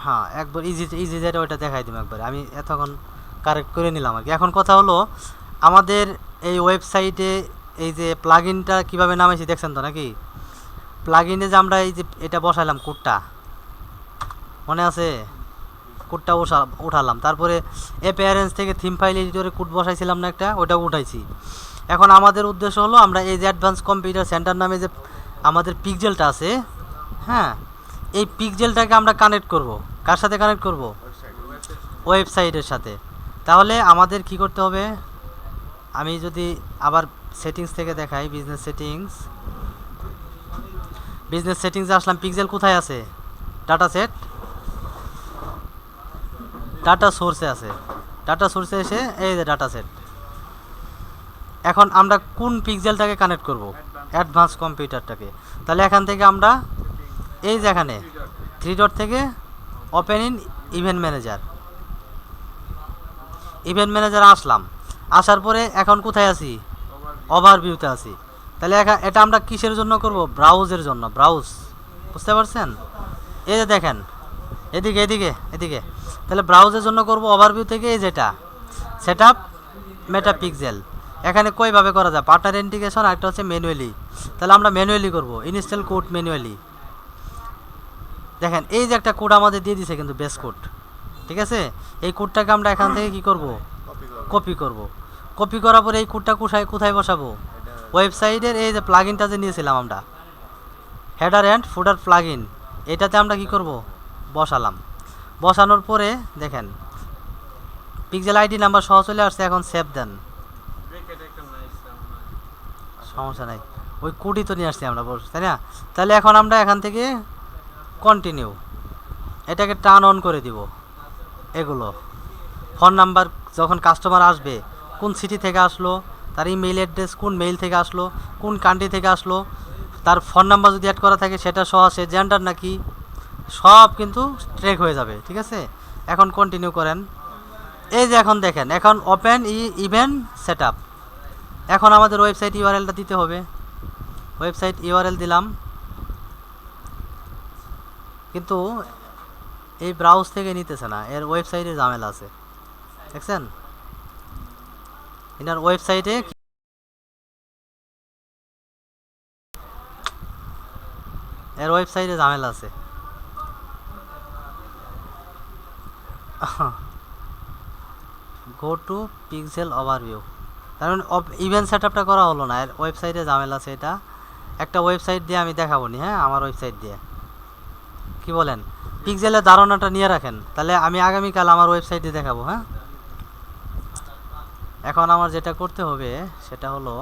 হ্যাঁ, একবার easy easy যেটা ওইটা দেখাই দিম একবার, আমি এতক্ষণ কারেক্ট করে নিলাম আর কি। এখন কথা হলো আমাদের এই ওয়েবসাইটে এই যে প্লাগইনটা কিভাবে নামাইছি দেখছেন তো নাকি? প্লাগইনে যে আমরা এই যে এটা বসাইলাম কোডটা, মনে আছে? কোডটা উঠালাম, তারপরে অ্যাপিয়ারেন্স থেকে থিম ফাইল এডিটরে কোড বসাইছিলাম না একটা, ওটাও উঠাইছি। এখন আমাদের উদ্দেশ্য হলো আমরা এই যে অ্যাডভান্স কম্পিউটার সেন্টার নামে যে আমাদের পিকজেলটা আছে, হ্যাঁ, এই পিকজেলটাকে আমরা কানেক্ট করব। কার সাথে কানেক্ট করব? ওয়েবসাইটের সাথে। তাহলে আমাদের কি করতে হবে? আমি যদি আবার সেটিংস থেকে দেখাই, বিজনেস সেটিংসে আসলাম, পিক্সেল কোথায় আছে? ডাটা সেট, ডাটা সোর্সে আছে। ডাটা সোর্সে এসে এই যে ডাটা সেট। এখন আমরা কোন পিক্সেলটাকে কানেক্ট করব? অ্যাডভান্স কম্পিউটারটাকে। তাহলে এখান থেকে আমরা এই যে এখানে থ্রি ডট থেকে ওপেন ইন ইভেন্ট ম্যানেজার, আসলাম। আসার পরে এখন কোথায় আছি? ওভারভিউতে আছি। তাহলে এটা আমরা কিসের জন্য করব? ব্রাউজের জন্য। ব্রাউজ, বুঝতে পারছেন? এই যে দেখেন, এদিকে এদিকে এদিকে, তাহলে ব্রাউজের জন্য করব ওভারভিউ থেকে এই যেটা সেটআপ মেটা পিক্সেল। এখানে কইভাবে করা যায়? পার্টনার ইন্টিগ্রেশন, আরেকটা হচ্ছে ম্যানুয়ালি। তাহলে আমরা ম্যানুয়ালি করব, ইনস্টল কোড ম্যানুয়ালি। দেখেন এই যে একটা কোড আমাদের দিয়ে দিছে কিন্তু বেস কোড, ঠিক আছে? এই কোডটাকে আমরা এখান থেকে কি করব? কপি করব। কপি করার পরে এই কোডটা কোথায় বসাবো? ওয়েবসাইটের এই যে প্লাগইনটা যে নিয়েছিলাম আমরা, হেডার অ্যান্ড ফুটার প্লাগইন, এটাতে আমরা কি করব? বসালাম। বসানোর পরে দেখেন পিক্সেল আইডি নাম্বার সহ চলে আসছে। এখন সেভ দেন, সমস্যা নাই, ওই কোডই তো নিয়ে আসছি আমরা, বস, তাই না? তাহলে এখন আমরা এখান থেকে কন্টিনিউ, এটাকে টার্ন অন করে দিব। এগুলো ফোন নাম্বার, যখন কাস্টমার আসবে কোন সিটি থেকে আসলো, তার ইমেইল অ্যাড্রেস কোন মেইল থেকে আসলো, কোন কান্ট্রি থেকে আসলো, তার ফোন নাম্বার যদি অ্যাড করা থাকে সেটা সহ, সে জেন্ডার নাকি, সব কিন্তু ট্র্যাক হয়ে যাবে, ঠিক আছে? এখন কন্টিনিউ করেন। এই যে এখন দেখেন, এখন ওপেন ইভেন্ট সেটআপ। এখন আমাদের ওয়েবসাইট ইউআরএলটা দিতে হবে। ওয়েবসাইট ইউআরএল দিলাম, কিন্তু এই ব্রাউজ থেকে নিতেছে না, এর ওয়েবসাইটে ঝামেলা আছে, দেখছেন? এনার ওয়েবসাইটে ঝামেলা আছে। গো টু পিক্সেল ওভারভিউ, তার মানে ইভেন্ট সেটআপটা করা হলো না, এর ওয়েবসাইটে ঝামেলা আছে। এটা একটা ওয়েবসাইট দিয়ে আমি দেখাবো নি, হ্যাঁ, আমার ওয়েবসাইট দিয়ে, কি বলেন? পিক্সেলের ধারণাটা নিয়ে রাখেন, তাহলে আমি আগামীকাল আমার ওয়েবসাইট দিয়ে দেখাবো, হ্যাঁ। এখন আমার যেটা করতে হবে সেটা হলো